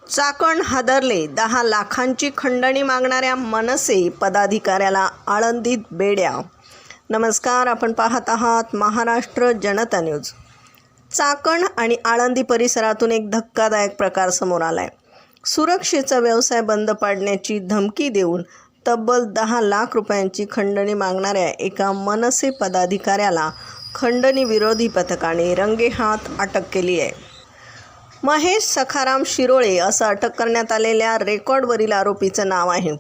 चाकण हादरले, 10 लाखांची खंडणी मागणाऱ्या मनसे पदाधिकाऱ्याला आळंदीत बेड्या। नमस्कार, आपण पाहत आहात महाराष्ट्र जनता न्यूज। चाकण आणि आळंदी परिसरातून एक धक्कादायक प्रकार समोर आलाय। सुरक्षेचा व्यवसाय बंद पाडण्याची धमकी देऊन तब्बल 10 लाख रुपयांची खंडणी मागणाऱ्या एका मनसे पदाधिकाऱ्याला खंडणी विरोधी पथकाने रंगेहात अटक केली आहे। महेश सखाराम शिरोळे असं अटक करण्यात आलेल्या रेकॉर्डवरील आरोपीचं नाव आहे।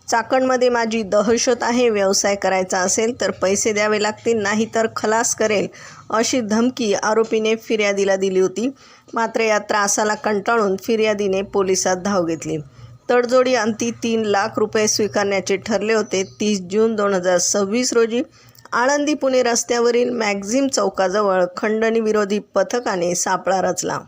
चाकणमध्ये माझी दहशत आहे, व्यवसाय करायचा असेल तर पैसे द्यावे लागतील, नाहीतर खलास करेल, अशी धमकी आरोपीने फिर्यादीला दिली होती। मात्र या त्रासाला कंटाळून फिर्यादीने पोलिसात धाव घेतली। तडजोडी अंती 3 लाख रुपये स्वीकारण्याचे ठरले होते। 30 जून 2026 रोजी आळंदी पुणे रस्त्यावरील मॅक्झिम चौकाजवळ खंडणी विरोधी पथकाने सापळा रचला।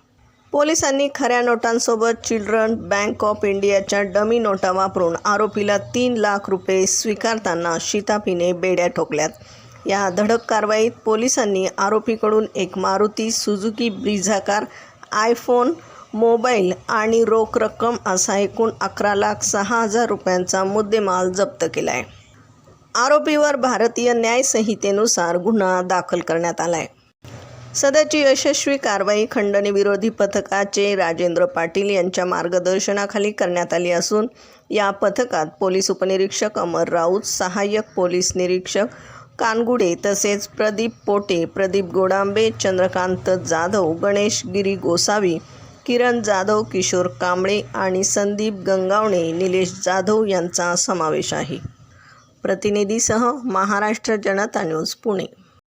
पोलिसांनी खऱ्या नोटांसोबत चिल्ड्रन बँक ऑफ इंडियाच्या डमी नोटा वापरून आरोपीला 3 लाख रुपये स्वीकारताना शिताफीने बेड्या ठोकल्यात। या धडक कारवाईत पोलिसांनी आरोपीकडून एक Maruti Suzuki Brezza car, iPhone, mobile आणि रोख रक्कम असा एकूण 11,06,000 रुपयांचा मुद्देमाल जप्त केला आहे। आरोपीवर भारतीय न्याय संहितेनुसार गुन्हा दाखल करण्यात आला आहे। सदरची यशस्वी कारवाई खंडणी विरोधी पथकाचे राजेंद्र पाटील यांच्या मार्गदर्शनाखाली करण्यात आली असून या पथकात पोलीस उपनिरीक्षक अमर राऊत, सहाय्यक पोलीस निरीक्षक कानगुडे तसेच प्रदीप पोटे, प्रदीप गोडांबे, चंद्रकांत जाधव, गणेश गिरी गोसावी, किरण जाधव, किशोर कांबळे आणि संदीप गंगावणे, निलेश जाधव यांचा समावेश आहे। प्रतिनिधीसह महाराष्ट्र जनता न्यूज, पुणे।